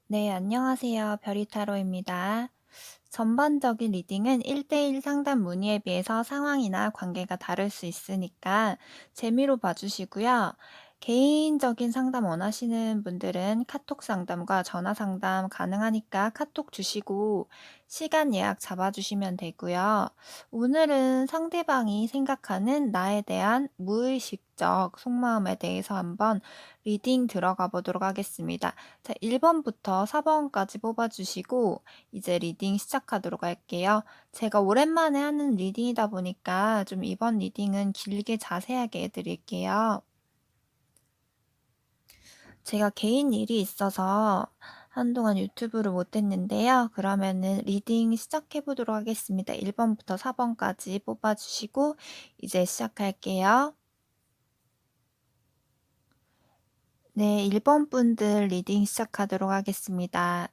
네, 안녕하세요. 별이타로입니다. 전반적인 리딩은 1대1 상담 문의에 비해서 상황이나 관계가 다를 수 있으니까 재미로 봐주시고요. 개인적인 상담 원하시는 분들은 카톡 상담과 전화 상담 가능하니까 카톡 주시고 시간 예약 잡아주시면 되고요. 오늘은 상대방이 생각하는 나에 대한 무의식적 속마음에 대해서 한번 리딩 들어가 보도록 하겠습니다. 자, 1번부터 4번까지 뽑아주시고 이제 리딩 시작하도록 할게요. 제가 오랜만에 하는 리딩이다 보니까 좀 이번 리딩은 길게 자세하게 해드릴게요. 제가 개인 일이 있어서 한동안 유튜브를 못 했는데요. 그러면은 리딩 시작해 보도록 하겠습니다. 1번부터 4번까지 뽑아주시고 이제 시작할게요. 네, 1번 분들 리딩 시작하도록 하겠습니다.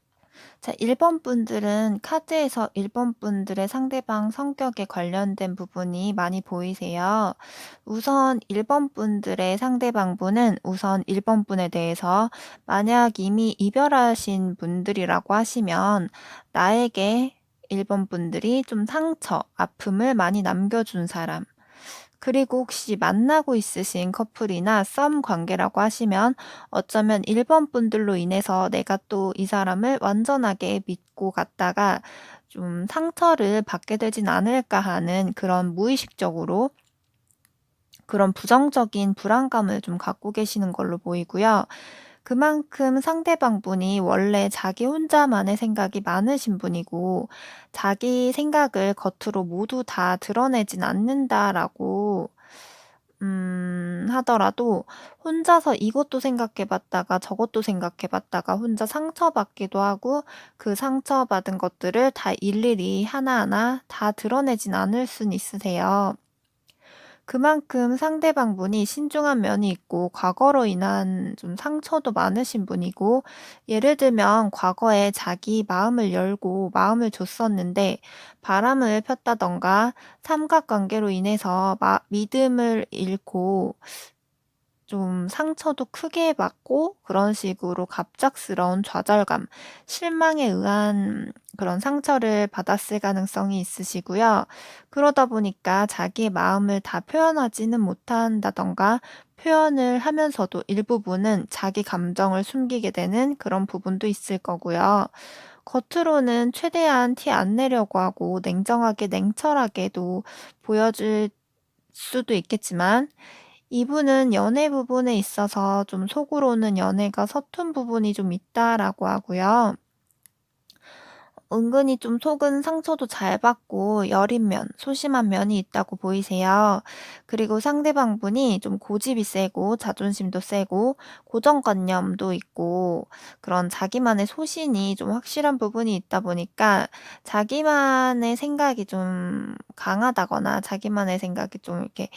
자, 1번 분들은 카드에서 1번 분들의 상대방 성격에 관련된 부분이 많이 보이세요. 우선 1번 분들의 상대방분은 우선 1번 분에 대해서 만약 이미 이별하신 분들이라고 하시면 나에게 1번 분들이 좀 상처, 아픔을 많이 남겨준 사람, 그리고 혹시 만나고 있으신 커플이나 썸 관계라고 하시면 어쩌면 1번 분들로 인해서 내가 또 이 사람을 완전하게 믿고 갔다가 좀 상처를 받게 되진 않을까 하는 그런 무의식적으로 그런 부정적인 불안감을 좀 갖고 계시는 걸로 보이고요. 그만큼 상대방분이 원래 자기 혼자만의 생각이 많으신 분이고 자기 생각을 겉으로 모두 다 드러내진 않는다라고 하더라도 혼자서 이것도 생각해 봤다가 저것도 생각해 봤다가 혼자 상처받기도 하고 그 상처받은 것들을 다 일일이 하나하나 다 드러내진 않을 순 있으세요. 그만큼 상대방분이 신중한 면이 있고 과거로 인한 좀 상처도 많으신 분이고 예를 들면 과거에 자기 마음을 열고 마음을 줬었는데 바람을 폈다던가 삼각관계로 인해서 믿음을 잃고 좀 상처도 크게 받고 그런 식으로 갑작스러운 좌절감, 실망에 의한 그런 상처를 받았을 가능성이 있으시고요. 그러다 보니까 자기의 마음을 다 표현하지는 못한다던가 표현을 하면서도 일부분은 자기 감정을 숨기게 되는 그런 부분도 있을 거고요. 겉으로는 최대한 티 안 내려고 하고 냉정하게 냉철하게도 보여줄 수도 있겠지만 이분은 연애 부분에 있어서 좀 속으로는 연애가 서툰 부분이 좀 있다라고 하고요. 은근히 좀 속은 상처도 잘 받고 여린 면, 소심한 면이 있다고 보이세요. 그리고 상대방분이 좀 고집이 세고 자존심도 세고 고정관념도 있고 그런 자기만의 소신이 좀 확실한 부분이 있다 보니까 자기만의 생각이 좀 강하다거나 자기만의 생각이 좀 이렇게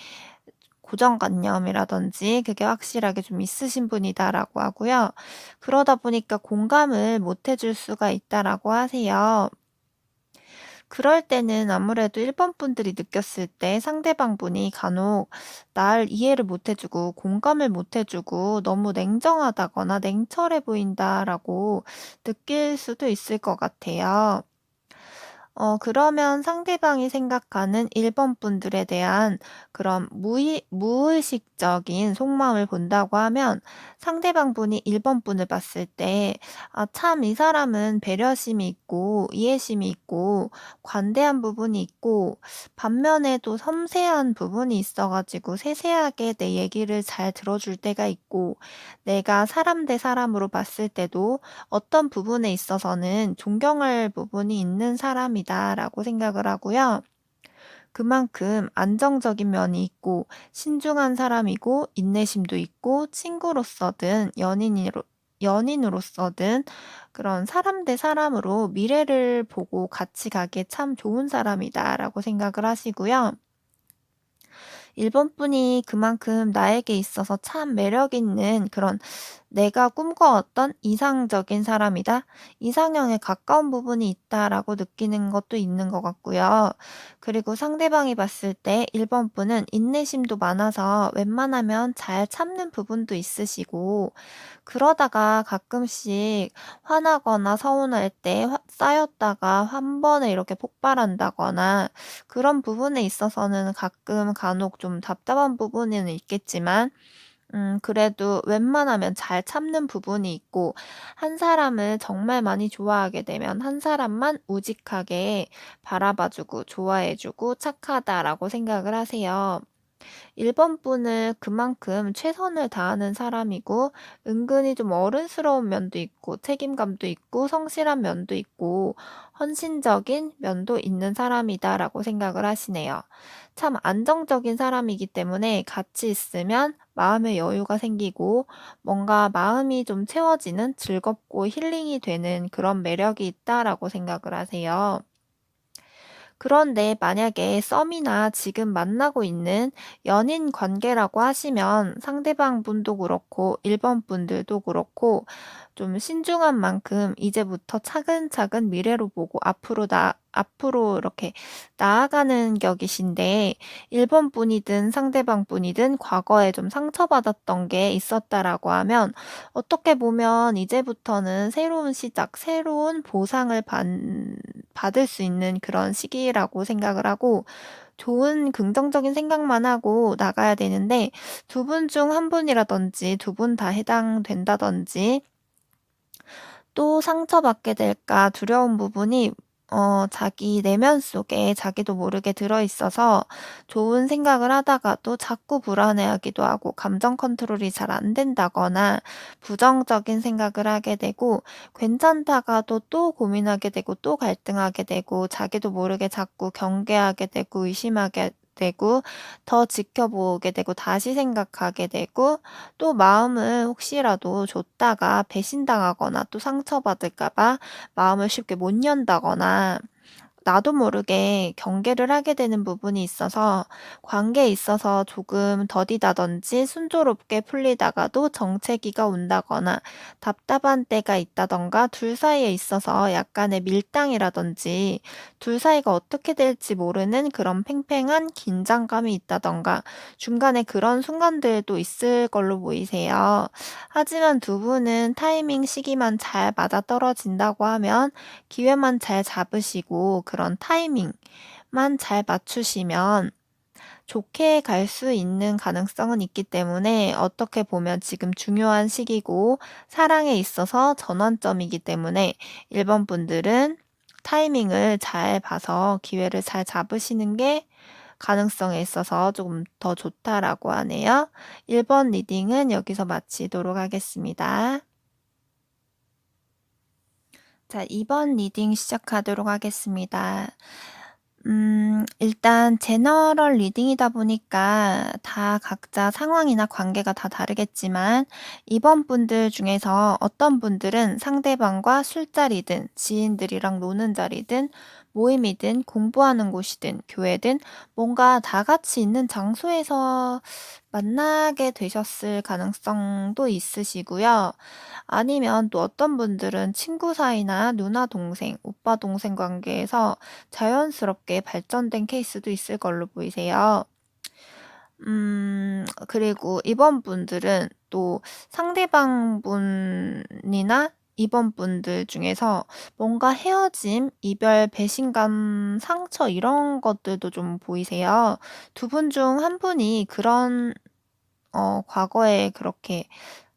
고정관념이라든지 그게 확실하게 좀 있으신 분이다라고 하고요. 그러다 보니까 공감을 못 해줄 수가 있다라고 하세요. 그럴 때는 아무래도 1번 분들이 느꼈을 때 상대방 분이 간혹 날 이해를 못 해주고 공감을 못 해주고 너무 냉정하다거나 냉철해 보인다라고 느낄 수도 있을 것 같아요. 그러면 상대방이 생각하는 1번 분들에 대한 그런 무의식적인 속마음을 본다고 하면 상대방 분이 1번 분을 봤을 때 '아 참 이 사람은 배려심이 있고 이해심이 있고 관대한 부분이 있고 반면에 또 섬세한 부분이 있어 가지고 세세하게 내 얘기를 잘 들어줄 때가 있고 내가 사람 대 사람으로 봤을 때도 어떤 부분에 있어서는 존경할 부분이 있는 사람이다라고 생각을 하고요. 그만큼 안정적인 면이 있고 신중한 사람이고 인내심도 있고 친구로서든 연인으로서든 그런 사람 대 사람으로 미래를 보고 같이 가기에 참 좋은 사람이다라고 생각을 하시고요. 일본 분이 그만큼 나에게 있어서 참 매력 있는 그런 '내가 꿈꿔왔던 이상적인 사람이다. 이상형에 가까운 부분이 있다.'라고 느끼는 것도 있는 것 같고요. 그리고 상대방이 봤을 때 1번 분은 인내심도 많아서 웬만하면 잘 참는 부분도 있으시고 그러다가 가끔씩 화나거나 서운할 때 쌓였다가 한 번에 이렇게 폭발한다거나 그런 부분에 있어서는 가끔 간혹 좀 답답한 부분은 있겠지만 그래도 웬만하면 잘 참는 부분이 있고 한 사람을 정말 많이 좋아하게 되면 한 사람만 우직하게 바라봐 주고 좋아해 주고 착하다라고 생각을 하세요. 1번 분은 그만큼 최선을 다하는 사람이고 은근히 좀 어른스러운 면도 있고 책임감도 있고 성실한 면도 있고 헌신적인 면도 있는 사람이다라고 생각을 하시네요. 참 안정적인 사람이기 때문에 같이 있으면 마음의 여유가 생기고 뭔가 마음이 좀 채워지는 즐겁고 힐링이 되는 그런 매력이 있다라고 생각을 하세요. 그런데 만약에 썸이나 지금 만나고 있는 연인 관계라고 하시면 상대방 분도 그렇고 1번 분들도 그렇고 좀 신중한 만큼 이제부터 차근차근 미래로 보고 앞으로 이렇게 나아가는 격이신데 1번 분이든 상대방 분이든 과거에 좀 상처받았던 게 있었다라고 하면 어떻게 보면 이제부터는 새로운 시작, 새로운 보상을 받을 수 있는 그런 시기라고 생각을 하고 좋은 긍정적인 생각만 하고 나가야 되는데 두 분 중 한 분이라든지 두 분 다 해당된다든지 또 상처받게 될까 두려운 부분이 자기 내면 속에 자기도 모르게 들어 있어서 좋은 생각을 하다가도 자꾸 불안해하기도 하고 감정 컨트롤이 잘 안 된다거나 부정적인 생각을 하게 되고 괜찮다가도 또 고민하게 되고 또 갈등하게 되고 자기도 모르게 자꾸 경계하게 되고 의심하게 되고 더 지켜보게 되고 다시 생각하게 되고 또 마음을 혹시라도 줬다가 배신당하거나 또 상처받을까 봐 마음을 쉽게 못 연다거나 나도 모르게 경계를 하게 되는 부분이 있어서 관계에 있어서 조금 더디다든지 순조롭게 풀리다가도 정체기가 온다거나 답답한 때가 있다던가 둘 사이에 있어서 약간의 밀당이라든지 둘 사이가 어떻게 될지 모르는 그런 팽팽한 긴장감이 있다던가 중간에 그런 순간들도 있을 걸로 보이세요. 하지만 두 분은 타이밍 시기만 잘 맞아떨어진다고 하면 기회만 잘 잡으시고 그런 타이밍만 잘 맞추시면 좋게 갈 수 있는 가능성은 있기 때문에 어떻게 보면 지금 중요한 시기고 사랑에 있어서 전환점이기 때문에 1번 분들은 타이밍을 잘 봐서 기회를 잘 잡으시는 게 가능성에 있어서 조금 더 좋다라고 하네요. 1번 리딩은 여기서 마치도록 하겠습니다. 자, 2번 리딩 시작하도록 하겠습니다. 일단 제너럴 리딩이다 보니까 다 각자 상황이나 관계가 다 다르겠지만 이번 분들 중에서 어떤 분들은 상대방과 술자리든 지인들이랑 노는 자리든 모임이든 공부하는 곳이든 교회든 뭔가 다 같이 있는 장소에서 만나게 되셨을 가능성도 있으시고요. 아니면 또 어떤 분들은 친구 사이나 누나 동생, 오빠 동생 관계에서 자연스럽게 발전된 케이스도 있을 걸로 보이세요. 그리고 이번 분들은 또 상대방 분이나 이번 분들 중에서 뭔가 헤어짐, 이별, 배신감, 상처 이런 것들도 좀 보이세요. 두 분 중 한 분이 그런 과거에 그렇게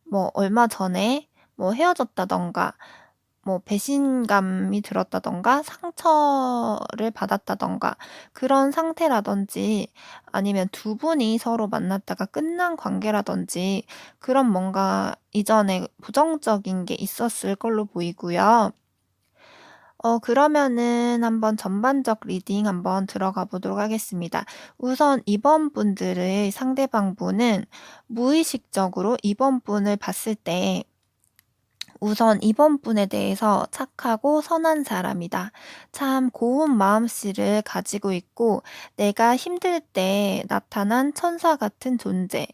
뭐 얼마 전에 뭐 헤어졌다든가 뭐 배신감이 들었다든가 상처를 받았다든가 그런 상태라든지 아니면 두 분이 서로 만났다가 끝난 관계라든지 그런 뭔가 이전에 부정적인 게 있었을 걸로 보이고요. 그러면은 한번 전반적 리딩 한번 들어가 보도록 하겠습니다. 우선 이번 분들의 상대방 분은 무의식적으로 이번 분을 봤을 때 우선 이번 분에 대해서 착하고 선한 사람이다. 참 고운 마음씨를 가지고 있고 내가 힘들 때 나타난 천사 같은 존재.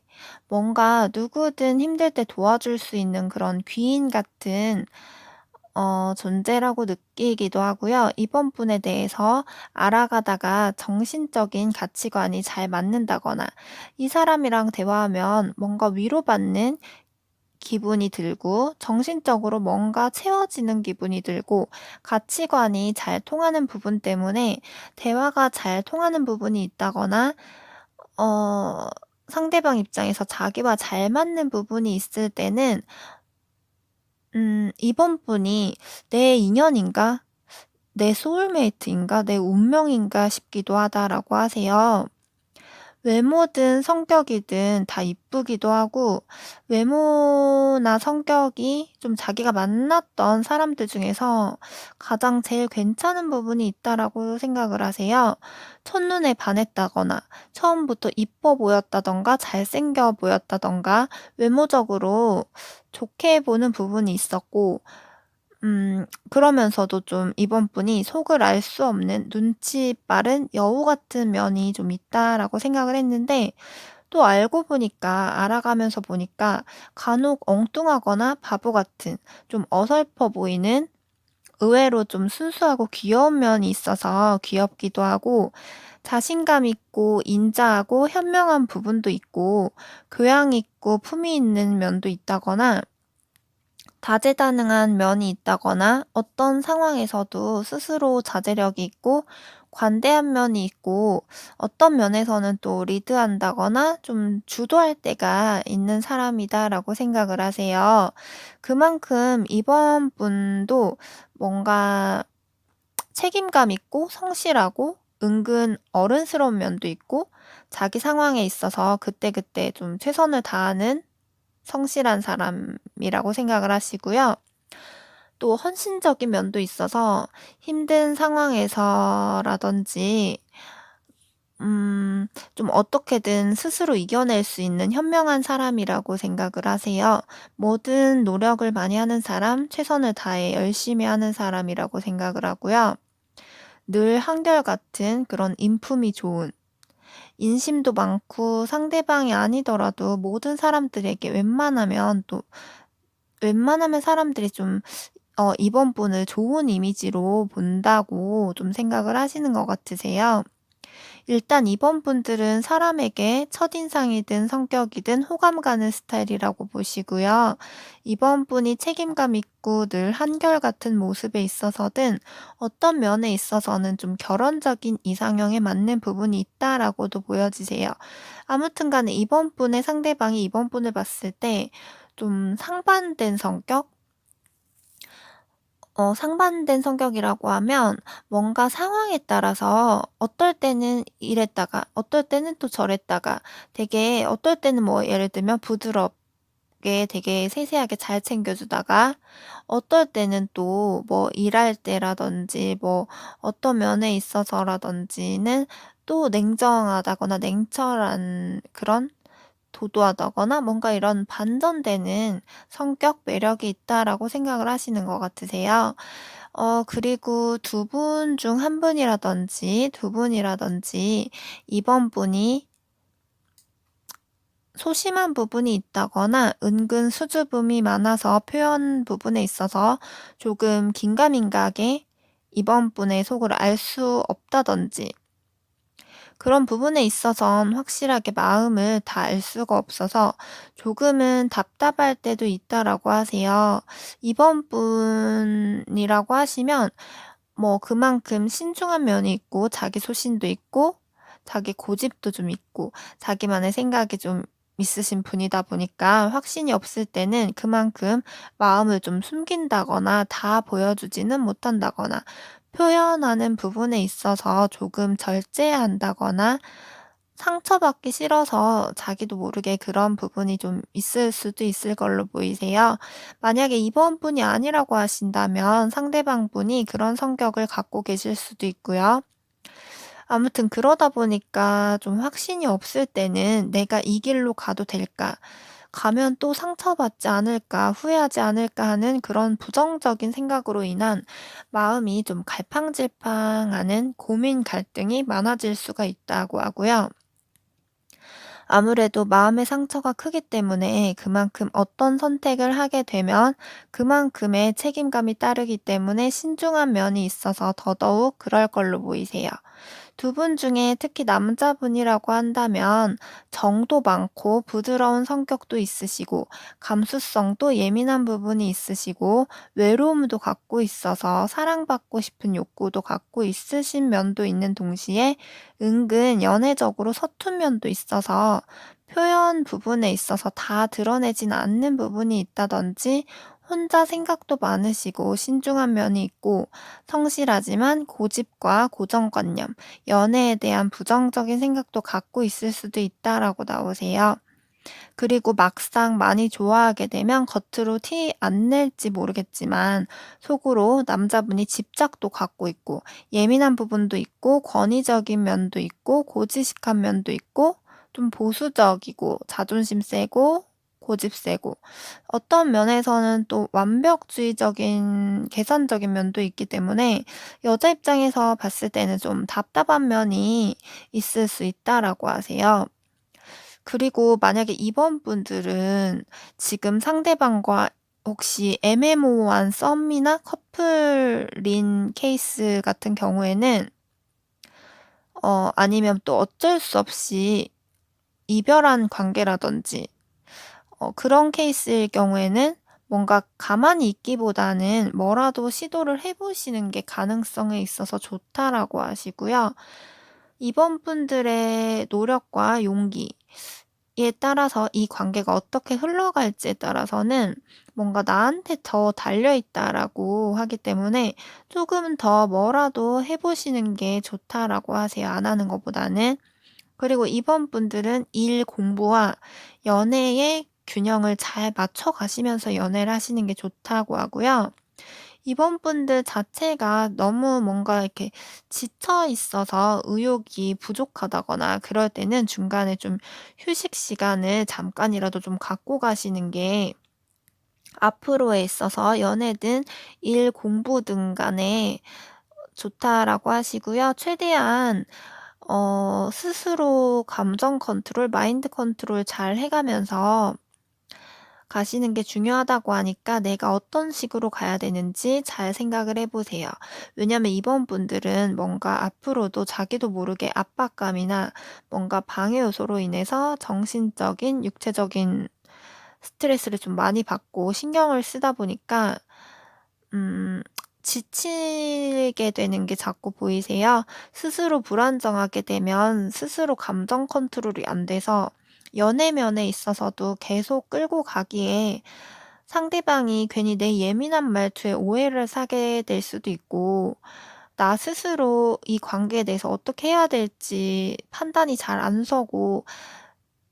뭔가 누구든 힘들 때 도와줄 수 있는 그런 귀인 같은 존재라고 느끼기도 하고요. 이번 분에 대해서 알아가다가 정신적인 가치관이 잘 맞는다거나 이 사람이랑 대화하면 뭔가 위로받는 기분이 들고 정신적으로 뭔가 채워지는 기분이 들고 가치관이 잘 통하는 부분 때문에 대화가 잘 통하는 부분이 있다거나 어 상대방 입장에서 자기와 잘 맞는 부분이 있을 때는 '이번 분이 내 인연인가? 내 소울메이트인가? 내 운명인가?' 싶기도 하다라고 하세요. 외모든 성격이든 다 이쁘기도 하고 외모나 성격이 좀 자기가 만났던 사람들 중에서 가장 제일 괜찮은 부분이 있다라고 생각을 하세요. 첫눈에 반했다거나 처음부터 이뻐 보였다든가 잘생겨 보였다든가 외모적으로 좋게 보는 부분이 있었고 그러면서도 좀 이번 분이 속을 알 수 없는 눈치 빠른 여우 같은 면이 좀 있다라고 생각을 했는데 또 알고 보니까 알아가면서 보니까 간혹 엉뚱하거나 바보 같은 좀 어설퍼 보이는 의외로 좀 순수하고 귀여운 면이 있어서 귀엽기도 하고 자신감 있고 인자하고 현명한 부분도 있고 교양 있고 품위 있는 면도 있다거나 다재다능한 면이 있다거나 어떤 상황에서도 스스로 자제력이 있고 관대한 면이 있고 어떤 면에서는 또 리드한다거나 좀 주도할 때가 있는 사람이다라고 생각을 하세요. 그만큼 이번 분도 뭔가 책임감 있고 성실하고 은근 어른스러운 면도 있고 자기 상황에 있어서 그때그때 좀 최선을 다하는 성실한 사람이라고 생각을 하시고요. 또 헌신적인 면도 있어서 힘든 상황에서라든지 좀 어떻게든 스스로 이겨낼 수 있는 현명한 사람이라고 생각을 하세요. 뭐든 노력을 많이 하는 사람, 최선을 다해 열심히 하는 사람이라고 생각을 하고요. 늘 한결같은 그런 인품이 좋은 인심도 많고 상대방이 아니더라도 모든 사람들에게 웬만하면 사람들이 좀 이번 분을 좋은 이미지로 본다고 좀 생각을 하시는 것 같으세요. 일단 이번 분들은 사람에게 첫인상이든 성격이든 호감 가는 스타일이라고 보시고요. 이번 분이 책임감 있고 늘 한결같은 모습에 있어서든 어떤 면에 있어서는 좀 결혼적인 이상형에 맞는 부분이 있다라고도 보여지세요. 아무튼 간에 이번 분의 상대방이 이번 분을 봤을 때 좀 상반된 성격? 상반된 성격이라고 하면 뭔가 상황에 따라서 어떨 때는 이랬다가 어떨 때는 또 저랬다가 되게 어떨 때는 뭐 예를 들면 부드럽게 되게 세세하게 잘 챙겨 주다가 어떨 때는 또 뭐 일할 때라든지 뭐 어떤 면에 있어서라든지는 또 냉정하다거나 냉철한 그런 도도하다거나 뭔가 이런 반전되는 성격 매력이 있다라고 생각을 하시는 것 같으세요. 그리고 두 분 중 한 분이라든지 두 분이라든지 이번 분이 소심한 부분이 있다거나 은근 수줍음이 많아서 표현 부분에 있어서 조금 긴가민가하게 이번 분의 속을 알 수 없다든지 그런 부분에 있어선 확실하게 마음을 다 알 수가 없어서 조금은 답답할 때도 있다라고 하세요. 이번 분이라고 하시면 뭐 그만큼 신중한 면이 있고 자기 소신도 있고 자기 고집도 좀 있고 자기만의 생각이 좀 있으신 분이다 보니까 확신이 없을 때는 그만큼 마음을 좀 숨긴다거나 다 보여주지는 못한다거나 표현하는 부분에 있어서 조금 절제한다거나 상처받기 싫어서 자기도 모르게 그런 부분이 좀 있을 수도 있을 걸로 보이세요. 만약에 이번 분이 아니라고 하신다면 상대방 분이 그런 성격을 갖고 계실 수도 있고요. 아무튼 그러다 보니까 좀 확신이 없을 때는 '내가 이 길로 가도 될까? 가면 또 상처받지 않을까? 후회하지 않을까?' 하는 그런 부정적인 생각으로 인한 마음이 좀 갈팡질팡하는 고민 갈등이 많아질 수가 있다고 하고요. 아무래도 마음의 상처가 크기 때문에 그만큼 어떤 선택을 하게 되면 그만큼의 책임감이 따르기 때문에 신중한 면이 있어서 더더욱 그럴 걸로 보이세요. 두 분 중에 특히 남자분이라고 한다면 정도 많고 부드러운 성격도 있으시고 감수성도 예민한 부분이 있으시고 외로움도 갖고 있어서 사랑받고 싶은 욕구도 갖고 있으신 면도 있는 동시에 은근 연애적으로 서툰 면도 있어서 표현 부분에 있어서 다 드러내진 않는 부분이 있다든지 혼자 생각도 많으시고 신중한 면이 있고 성실하지만 고집과 고정관념, 연애에 대한 부정적인 생각도 갖고 있을 수도 있다라고 나오세요. 그리고 막상 많이 좋아하게 되면 겉으로 티 안 낼지 모르겠지만 속으로 남자분이 집착도 갖고 있고 예민한 부분도 있고 권위적인 면도 있고 고지식한 면도 있고 좀 보수적이고 자존심 세고 고집 세고 어떤 면에서는 또 완벽주의적인 계산적인 면도 있기 때문에 여자 입장에서 봤을 때는 좀 답답한 면이 있을 수 있다라고 하세요. 그리고 만약에 이번 분들은 지금 상대방과 혹시 애매모호한 썸이나 커플인 케이스 같은 경우에는 아니면 또 어쩔 수 없이 이별한 관계라든지 그런 케이스일 경우에는 뭔가 가만히 있기보다는 뭐라도 시도를 해 보시는 게 가능성에 있어서 좋다라고 하시고요. 이번 분들의 노력과 용기에 따라서 이 관계가 어떻게 흘러갈지에 따라서는 뭔가 '나한테 더 달려 있다.'라고 하기 때문에 조금 더 뭐라도 해 보시는 게 좋다라고 하세요, 안 하는 것보다는. 그리고 이번 분들은 일 공부와 연애의 균형을 잘 맞춰 가시면서 연애를 하시는 게 좋다고 하고요. 이번 분들 자체가 너무 뭔가 이렇게 지쳐 있어서 의욕이 부족하다거나 그럴 때는 중간에 좀 휴식 시간을 잠깐이라도 좀 갖고 가시는 게 앞으로에 있어서 연애든 일 공부든 간에 좋다라고 하시고요. 최대한 스스로 감정 컨트롤, 마인드 컨트롤 잘 해 가면서 가시는 게 중요하다고 하니까 내가 어떤 식으로 가야 되는지 잘 생각을 해 보세요. 왜냐하면 이번 분들은 뭔가 앞으로도 자기도 모르게 압박감이나 뭔가 방해 요소로 인해서 정신적인, 육체적인 스트레스를 좀 많이 받고 신경을 쓰다 보니까 음 지치게 되는 게 자꾸 보이세요. 스스로 불안정하게 되면 스스로 감정 컨트롤이 안 돼서 연애면에 있어서도 계속 끌고 가기에 상대방이 괜히 내 예민한 말투에 오해를 사게 될 수도 있고 나 스스로 이 관계에 대해서 어떻게 해야 될지 판단이 잘 안 서고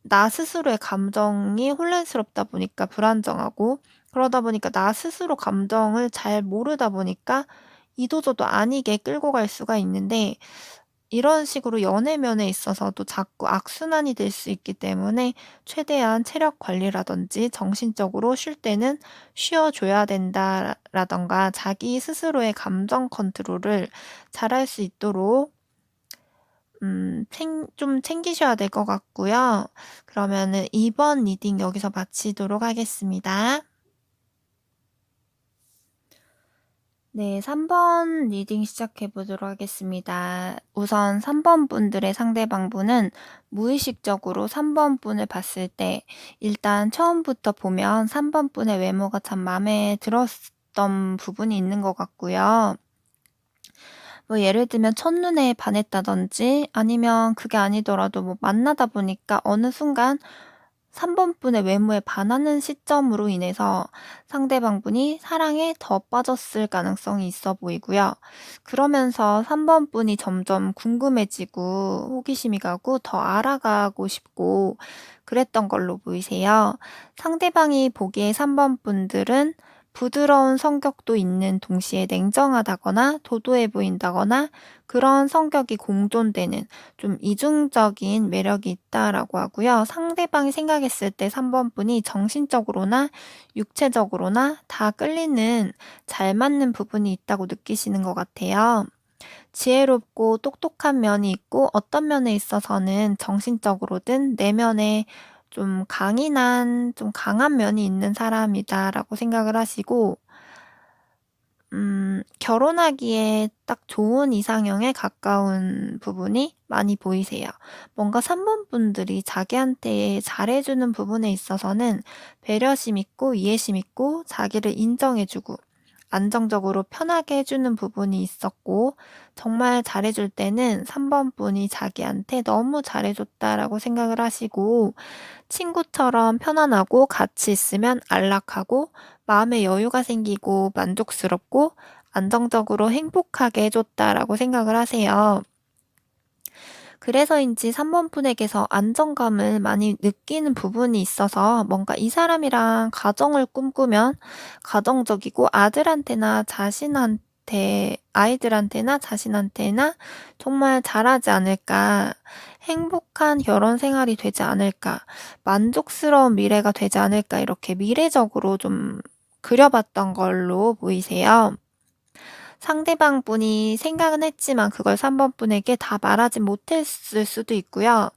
나 스스로의 감정이 혼란스럽다 보니까 불안정하고 그러다 보니까 나 스스로 감정을 잘 모르다 보니까 이도저도 아니게 끌고 갈 수가 있는데 이런 식으로 연애면에 있어서도 자꾸 악순환이 될 수 있기 때문에 최대한 체력 관리라든지 정신적으로 쉴 때는 쉬어 줘야 된다라든가 자기 스스로의 감정 컨트롤을 잘할 수 있도록 좀 챙기셔야 될 것 같고요. 그러면은 2번 리딩 여기서 마치도록 하겠습니다. 네, 3번 리딩 시작해 보도록 하겠습니다. 우선 3번 분들의 상대방분은 무의식적으로 3번 분을 봤을 때 일단 처음부터 보면 3번 분의 외모가 참 마음에 들었던 부분이 있는 것 같고요. 뭐 예를 들면 첫눈에 반했다든지 아니면 그게 아니더라도 뭐 만나다 보니까 어느 순간 3번 분의 외모에 반하는 시점으로 인해서 상대방분이 사랑에 더 빠졌을 가능성이 있어 보이고요. 그러면서 3번 분이 점점 궁금해지고 호기심이 가고 더 알아가고 싶고 그랬던 걸로 보이세요. 상대방이 보기에 3번 분들은 부드러운 성격도 있는 동시에 냉정하다거나 도도해 보인다거나 그런 성격이 공존되는 좀 이중적인 매력이 있다라고 하고요. 상대방이 생각했을 때 3번 분이 정신적으로나 육체적으로나 다 끌리는 잘 맞는 부분이 있다고 느끼시는 것 같아요. 지혜롭고 똑똑한 면이 있고 어떤 면에 있어서는 정신적으로든 내면에 좀 강인한 좀 강한 면이 있는 사람이다라고 생각을 하시고 결혼하기에 딱 좋은 이상형에 가까운 부분이 많이 보이세요. 뭔가 3번 분들이 자기한테 잘해 주는 부분에 있어서는 배려심 있고 이해심 있고 자기를 인정해 주고 안정적으로 편하게 해 주는 부분이 있었고, 정말 잘해 줄 때는 3번 분이 자기한테 "너무 잘해 줬다."라고 생각을 하시고, 친구처럼 편안하고 같이 있으면 안락하고 마음의 여유가 생기고 만족스럽고 안정적으로 행복하게 해 줬다라고 생각을 하세요. 그래서인지 3번 분에게서 안정감을 많이 느끼는 부분이 있어서, 뭔가 이 사람이랑 가정을 꿈꾸면 가정적이고 아이들한테나 자신한테나 정말 잘하지 않을까, 행복한 결혼 생활이 되지 않을까, 만족스러운 미래가 되지 않을까, 이렇게 미래적으로 좀 그려 봤던 걸로 보이세요. 상대방 분이 생각은 했지만 그걸 3번 분에게 다 말하지 못했을 수도 있고요.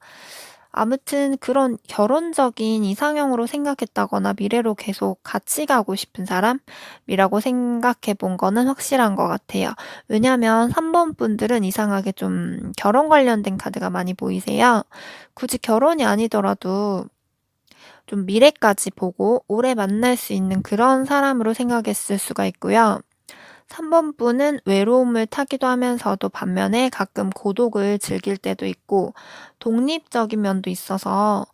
아무튼 그런 결혼적인 이상형으로 생각했다거나 미래로 계속 같이 가고 싶은 사람이라고 생각해 본 거는 확실한 것 같아요. 왜냐하면 3번 분들은 이상하게 좀 결혼 관련된 카드가 많이 보이세요. 굳이 결혼이 아니더라도 좀 미래까지 보고 오래 만날 수 있는 그런 사람으로 생각했을 수가 있고요. 3번 분은 외로움을 타기도 하면서도 반면에 가끔 고독을 즐길 때도 있고 독립적인 면도 있어서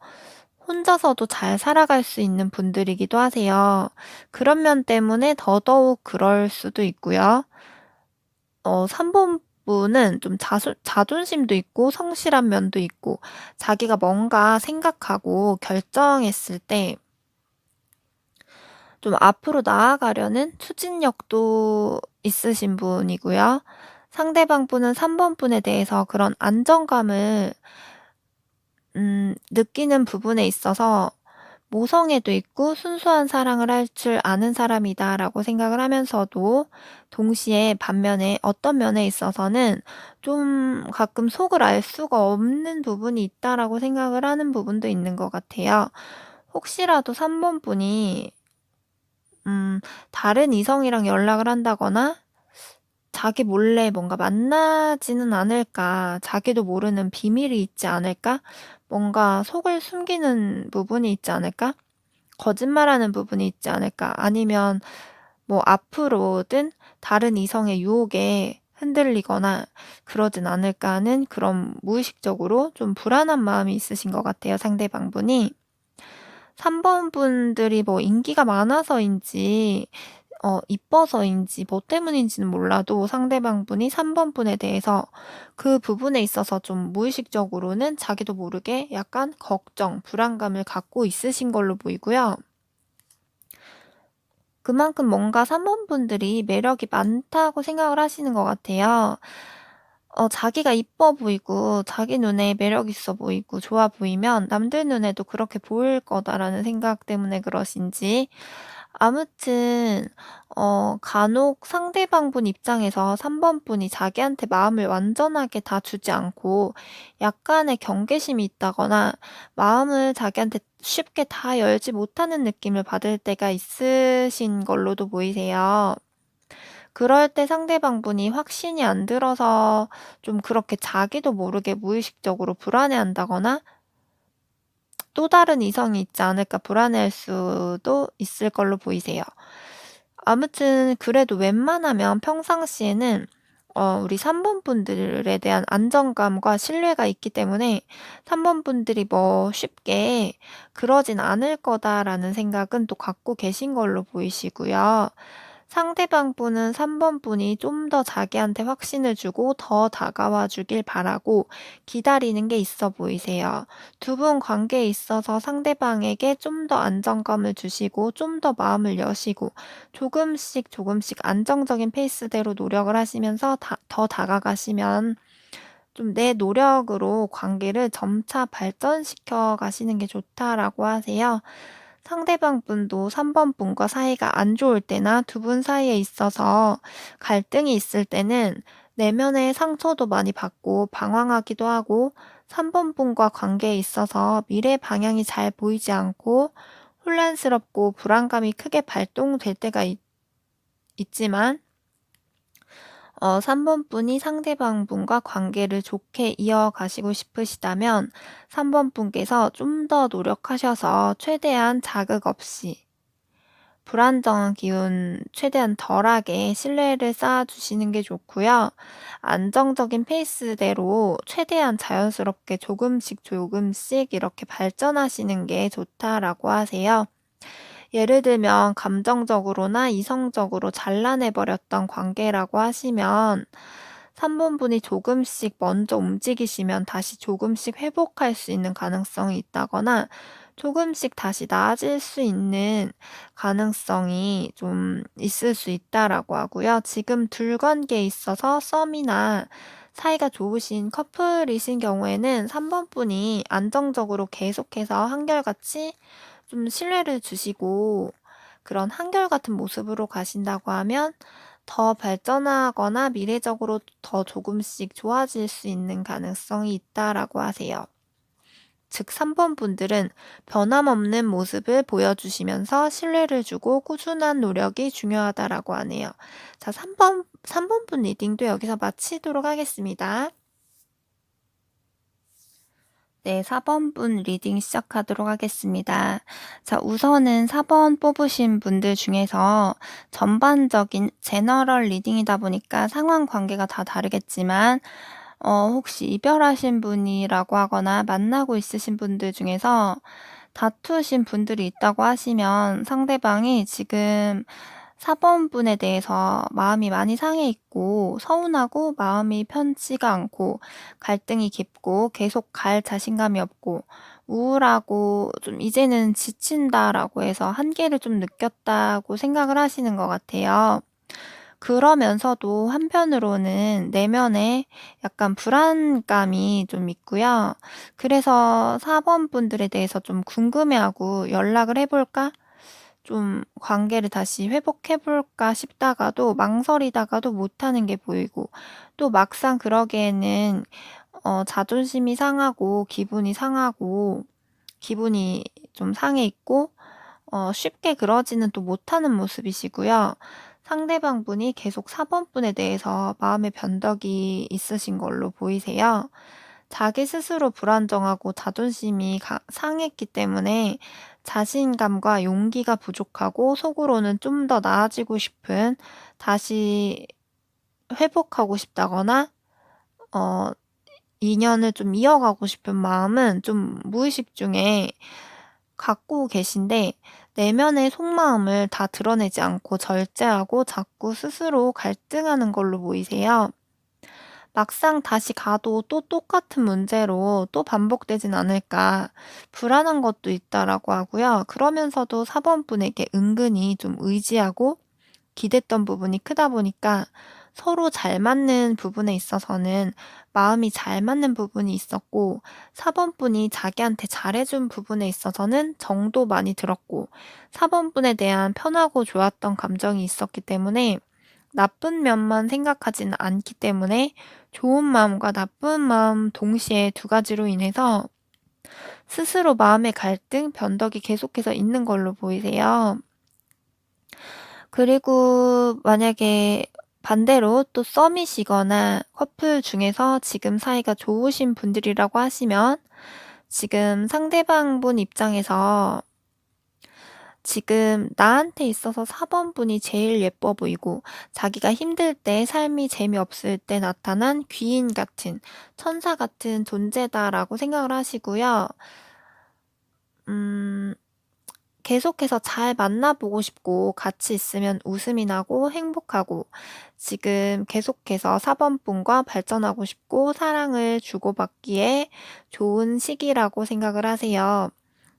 혼자서도 잘 살아갈 수 있는 분들이기도 하세요. 그런 면 때문에 더더욱 그럴 수도 있고요. 3번 분은 좀 자존심도 있고 성실한 면도 있고, 자기가 뭔가 생각하고 결정했을 때 좀 앞으로 나아가려는 추진력도 있으신 분이고요. 상대방 분은 3번 분에 대해서 그런 안정감을 느끼는 부분에 있어서 모성애도 있고 순수한 사랑을 할 줄 아는 사람이다라고 생각을 하면서도, 동시에 반면에 어떤 면에 있어서는 좀 가끔 속을 알 수가 없는 부분이 있다라고 생각을 하는 부분도 있는 것 같아요. 혹시라도 3번 분이 다른 이성이랑 연락을 한다거나 자기 몰래 뭔가 만나지는 않을까, 자기도 모르는 비밀이 있지 않을까, 뭔가 속을 숨기는 부분이 있지 않을까, 거짓말하는 부분이 있지 않을까, 아니면 뭐 앞으로든 다른 이성의 유혹에 흔들리거나 그러진 않을까 하는 그런 무의식적으로 좀 불안한 마음이 있으신 것 같아요, 상대방 분이. 3번 분들이 뭐 인기가 많아서인지 이뻐서인지 뭐 때문인지는 몰라도 상대방 분이 3번 분에 대해서 그 부분에 있어서 좀 무의식적으로는 자기도 모르게 약간 걱정, 불안감을 갖고 있으신 걸로 보이고요. 그만큼 뭔가 3번 분들이 매력이 많다고 생각을 하시는 것 같아요. 자기가 이뻐 보이고 자기 눈에 매력 있어 보이고 좋아 보이면 남들 눈에도 그렇게 보일 거다라는 생각 때문에 그러신지, 아무튼 간혹 상대방 분 입장에서 3번 분이 자기한테 마음을 완전하게 다 주지 않고 약간의 경계심이 있다거나 마음을 자기한테 쉽게 다 열지 못하는 느낌을 받을 때가 있으신 걸로도 보이세요. 그럴 때 상대방 분이 확신이 안 들어서 좀 그렇게 자기도 모르게 무의식적으로 불안해한다거나 또 다른 이성이 있지 않을까 불안해할 수도 있을 걸로 보이세요. 아무튼 그래도 웬만하면 평상시에는 우리 3번 분들에 대한 안정감과 신뢰가 있기 때문에 3번 분들이 뭐 쉽게 그러진 않을 거다라는 생각은 또 갖고 계신 걸로 보이시고요. 상대방 분은 3번 분이 좀 더 자기한테 확신을 주고 더 다가와 주길 바라고 기다리는 게 있어 보이세요. 두 분 관계에 있어서 상대방에게 좀 더 안정감을 주시고 좀 더 마음을 여시고 조금씩 조금씩 안정적인 페이스대로 노력을 하시면서 더 다가가시면 좀 내 노력으로 관계를 점차 발전시켜 가시는 게 좋다라고 하세요. 상대방 분도 3번 분과 사이가 안 좋을 때나 두 분 사이에 있어서 갈등이 있을 때는 내면의 상처도 많이 받고 방황하기도 하고, 3번 분과 관계에 있어서 미래 방향이 잘 보이지 않고 혼란스럽고 불안감이 크게 발동될 때가 있지만, 3번 분이 상대방 분과 관계를 좋게 이어가시고 싶으시다면 3번 분께서 좀 더 노력하셔서 최대한 자극 없이 불안정한 기운 최대한 덜하게 신뢰를 쌓아주시는 게 좋고요. 안정적인 페이스대로 최대한 자연스럽게 조금씩 조금씩 이렇게 발전하시는 게 좋다라고 하세요. 예를 들면 감정적으로나 이성적으로 잘라내 버렸던 관계라고 하시면 3 번분이 조금씩 먼저 움직이시면 다시 조금씩 회복할 수 있는 가능성이 있다거나 조금씩 다시 나아질 수 있는 가능성이 좀 있을 수 있다라고 하고요. 지금 둘 관계에 있어서 썸이나 사이가 좋으신 커플이신 경우에는 3 번분이 안정적으로 계속해서 한결같이 좀 신뢰를 주시고 그런 한결같은 모습으로 가신다고 하면 더 발전하거나 미래적으로 더 조금씩 좋아질 수 있는 가능성이 있다라고 하세요. 즉 3번 분들은 변함없는 모습을 보여주시면서 신뢰를 주고 꾸준한 노력이 중요하다라고 하네요. 자, 3번 분 리딩도 여기서 마치도록 하겠습니다. 네, 4번 분 리딩 시작하도록 하겠습니다. 자, 우선은 4번 뽑으신 분들 중에서 전반적인 제너럴 리딩이다 보니까 상황 관계가 다 다르겠지만 혹시 이별하신 분이라고 하거나 만나고 있으신 분들 중에서 다투신 분들이 있다고 하시면 상대방이 지금 4번 분에 대해서 마음이 많이 상해 있고 서운하고 마음이 편치가 않고 갈등이 깊고 계속 갈 자신감이 없고 우울하고 좀 '이제는 지친다.'라고 해서 한계를 좀 느꼈다고 생각을 하시는 것 같아요. 그러면서도 한편으로는 내면에 약간 불안감이 좀 있고요. 그래서 4번 분들에 대해서 좀 궁금해하고 '연락을 해 볼까? 좀 관계를 다시 회복해 볼까?' 싶다가도 망설이다가도 못하는 게 보이고 또 막상 그러기에는 자존심이 상하고 기분이 상하고 기분이 좀 상해 있고 쉽게 그러지는 또 못하는 모습이시고요. 상대방 분이 계속 4번 분에 대해서 마음의 변덕이 있으신 걸로 보이세요. 자기 스스로 불안정하고 자존심이 상했기 때문에 자신감과 용기가 부족하고 속으로는 좀 더 나아지고 싶은 다시 회복하고 싶다거나 어 인연을 좀 이어가고 싶은 마음은 좀 무의식 중에 갖고 계신데 내면의 속마음을 다 드러내지 않고 절제하고 자꾸 스스로 갈등하는 걸로 보이세요. 막상 다시 가도 또 똑같은 문제로 또 반복되진 않을까 불안한 것도 있다라고 하고요. 그러면서도 4번 분에게 은근히 좀 의지하고 기댔던 부분이 크다 보니까 서로 잘 맞는 부분에 있어서는 마음이 잘 맞는 부분이 있었고 4번 분이 자기한테 잘해준 부분에 있어서는 정도 많이 들었고 4번 분에 대한 편하고 좋았던 감정이 있었기 때문에 나쁜 면만 생각하지는 않기 때문에 좋은 마음과 나쁜 마음 동시에 두 가지로 인해서 스스로 마음의 갈등, 변덕이 계속해서 있는 걸로 보이세요. 그리고 만약에 반대로 또 썸이시거나 커플 중에서 지금 사이가 좋으신 분들이라고 하시면 지금 상대방 분 입장에서 지금 나한테 있어서 4번 분이 제일 예뻐 보이고 자기가 힘들 때 삶이 재미없을 때 나타난 귀인 같은 천사 같은 존재다라고 생각을 하시고요. 음 계속해서 잘 만나 보고 싶고 같이 있으면 웃음이 나고 행복하고 지금 계속해서 4번 분과 발전하고 싶고 사랑을 주고받기에 좋은 시기라고 생각을 하세요.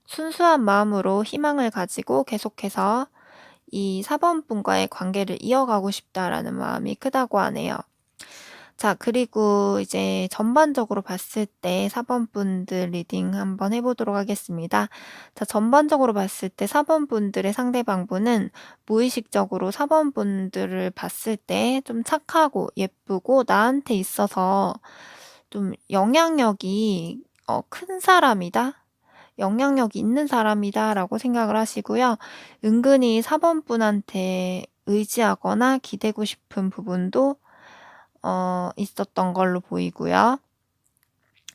순수한 마음으로 희망을 가지고 계속해서 이 4번 분과의 관계를 이어가고 싶다라는 마음이 크다고 하네요. 자, 그리고 이제 전반적으로 봤을 때 4번 분들 리딩 한번 해 보도록 하겠습니다. 자, 전반적으로 봤을 때 4번 분들의 상대방분은 무의식적으로 4번 분들을 봤을 때 좀 착하고 예쁘고 나한테 있어서 좀 영향력이 큰 사람이다. 영향력이 있는 사람이다라고 생각을 하시고요. 은근히 4번 분한테 의지하거나 기대고 싶은 부분도 있었던 걸로 보이고요.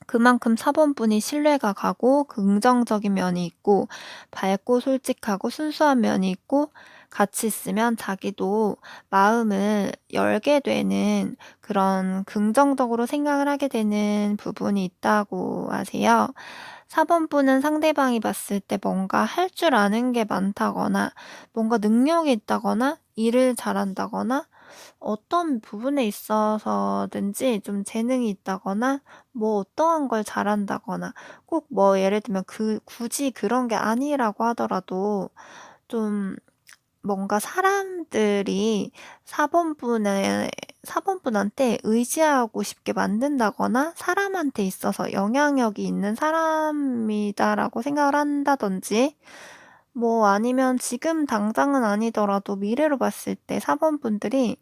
그만큼 4번분이 신뢰가 가고 긍정적인 면이 있고 밝고 솔직하고 순수한 면이 있고 같이 있으면 자기도 마음을 열게 되는 그런 긍정적으로 생각을 하게 되는 부분이 있다고 하세요. 4번분은 상대방이 봤을 때 뭔가 할 줄 아는 게 많다거나 뭔가 능력이 있다거나 일을 잘한다거나 어떤 부분에 있어서든지 좀 재능이 있다거나 뭐 어떠한 걸 잘한다거나 꼭 뭐 예를 들면 굳이 그런 게 아니라고 하더라도 좀 뭔가 사람들이 4번분한테 의지하고 싶게 만든다거나 사람한테 있어서 영향력이 있는 사람이다라고 생각을 한다든지 뭐 아니면 지금 당장은 아니더라도 미래로 봤을 때 4번분들이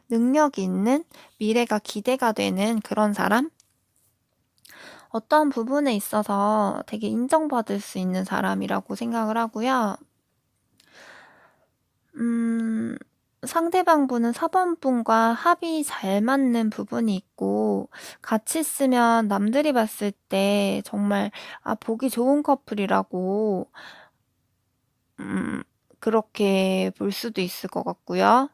능력이 있는 미래가 기대가 되는 그런 사람? 어떤 부분에 있어서 되게 인정받을 수 있는 사람이라고 생각을 하고요. 음 상대방분은 4번분과 합이 잘 맞는 부분이 있고 같이 있으면 남들이 봤을 때 정말 보기 좋은 커플이라고 음 그렇게 볼 수도 있을 것 같고요.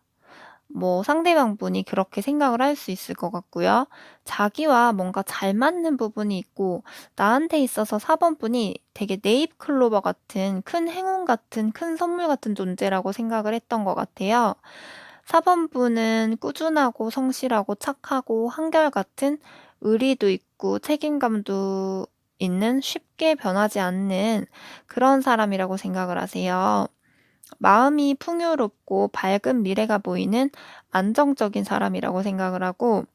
뭐 상대방분이 그렇게 생각을 할 수 있을 것 같고요. 자기와 뭔가 잘 맞는 부분이 있고 나한테 있어서 4번분이 되게 네잎클로버 같은 큰 행운 같은 큰 선물 같은 존재라고 생각을 했던 것 같아요. 4번분은 꾸준하고 성실하고 착하고 한결같은 의리도 있고 책임감도 있는 쉽게 변하지 않는 그런 사람이라고 생각을 하세요. 마음이 풍요롭고 밝은 미래가 보이는 안정적인 사람이라고 생각을 하고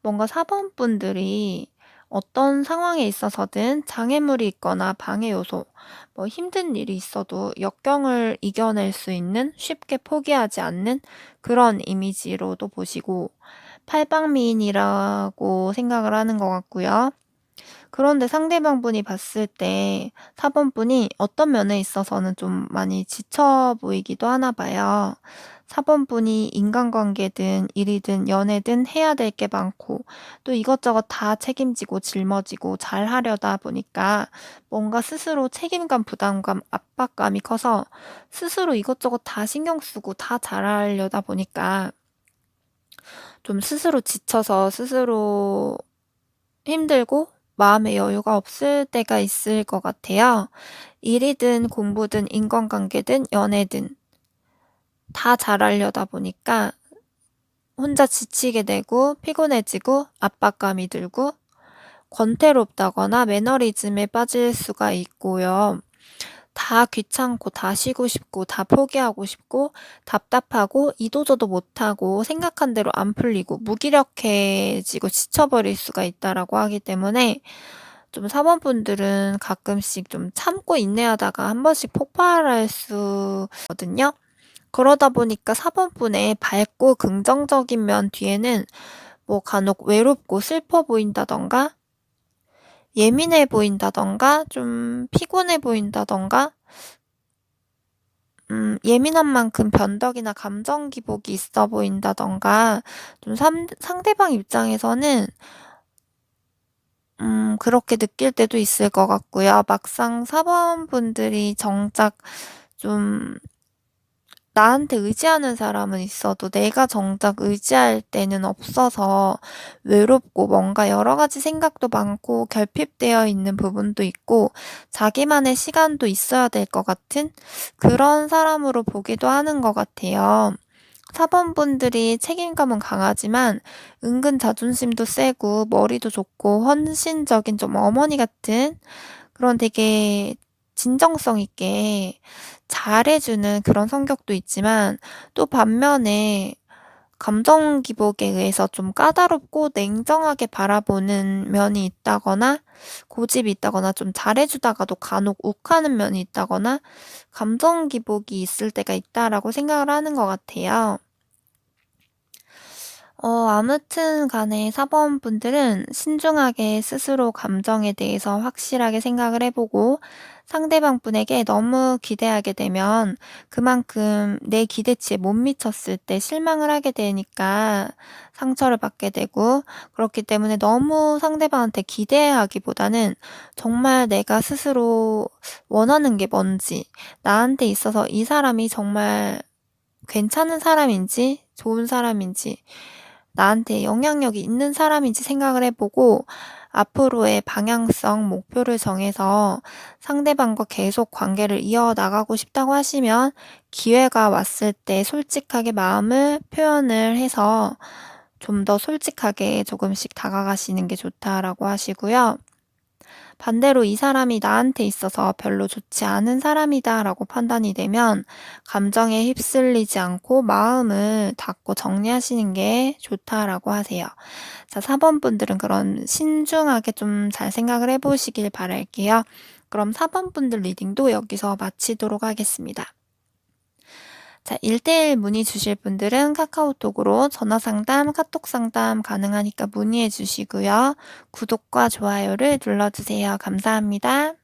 뭔가 4번분들이 어떤 상황에 있어서든 장애물이 있거나 방해 요소, 뭐 힘든 일이 있어도 역경을 이겨낼 수 있는 쉽게 포기하지 않는 그런 이미지로도 보시고 팔방미인이라고 생각을 하는 것 같고요. 그런데 상대방분이 봤을 때 4번분이 어떤 면에 있어서는 좀 많이 지쳐 보이기도 하나 봐요. 4번분이 인간관계든 일이든 연애든 해야 될 게 많고 또 이것저것 다 책임지고 짊어지고 잘하려다 보니까 뭔가 스스로 책임감, 부담감, 압박감이 커서 스스로 이것저것 다 신경 쓰고 다 잘하려다 보니까 좀 스스로 지쳐서 스스로 힘들고 마음의 여유가 없을 때가 있을 것 같아요. 일이든 공부든 인간관계든 연애든 다 잘하려다 보니까 혼자 지치게 되고 피곤해지고 압박감이 들고 권태롭다거나 매너리즘에 빠질 수가 있고요. 다 귀찮고 다 쉬고 싶고 다 포기하고 싶고 답답하고 이도저도 못하고 생각한 대로 안 풀리고 무기력해지고 지쳐버릴 수가 있다라고 하기 때문에 좀 사원분들은 가끔씩 좀 참고 인내하다가 한 번씩 폭발할 수 거든요. 그러다 보니까 사번분의 밝고 긍정적인 면 뒤에는 뭐 간혹 외롭고 슬퍼 보인다든가 예민해 보인다든가 좀 피곤해 보인다든가 예민한 만큼 변덕이나 감정 기복이 있어 보인다든가 좀 상대방 입장에서는 그렇게 느낄 때도 있을 것 같고요. 막상 사번분들이 정작 좀 나한테 의지하는 사람은 있어도 내가 정작 의지할 때는 없어서 외롭고 뭔가 여러 가지 생각도 많고 결핍되어 있는 부분도 있고 자기만의 시간도 있어야 될 것 같은 그런 사람으로 보기도 하는 것 같아요. 사번분들이 책임감은 강하지만 은근 자존심도 세고 머리도 좋고 헌신적인 좀 어머니 같은 그런 되게 진정성 있게 잘해주는 그런 성격도 있지만 또 반면에 감정 기복에 의해서 좀 까다롭고 냉정하게 바라보는 면이 있다거나 고집이 있다거나 좀 잘해주다가도 간혹 욱하는 면이 있다거나 감정 기복이 있을 때가 있다라고 생각을 하는 것 같아요. 아무튼 간에 사범분들은 신중하게 스스로 감정에 대해서 확실하게 생각을 해 보고 상대방 분에게 너무 기대하게 되면 그만큼 내 기대치에 못 미쳤을 때 실망을 하게 되니까 상처를 받게 되고, 그렇기 때문에 너무 상대방한테 기대하기보다는 정말 내가 스스로 원하는 게 뭔지, 나한테 있어서 이 사람이 정말 괜찮은 사람인지 좋은 사람인지 나한테 영향력이 있는 사람인지 생각을 해 보고 앞으로의 방향성, 목표를 정해서 상대방과 계속 관계를 이어나가고 싶다고 하시면 기회가 왔을 때 솔직하게 마음을 표현을 해서 좀 더 솔직하게 조금씩 다가가시는 게 좋다라고 하시고요. 반대로 이 사람이 나한테 있어서 별로 좋지 않은 사람이다라고 판단이 되면 감정에 휩쓸리지 않고 마음을 닫고 정리하시는 게 좋다라고 하세요. 자, 4번 분들은 그런 신중하게 좀 잘 생각을 해 보시길 바랄게요. 그럼 4번 분들 리딩도 여기서 마치도록 하겠습니다. 자, 1대1 문의 주실 분들은 카카오톡으로 전화 상담, 카톡 상담 가능하니까 문의해 주시고요. 구독과 좋아요를 눌러주세요. 감사합니다.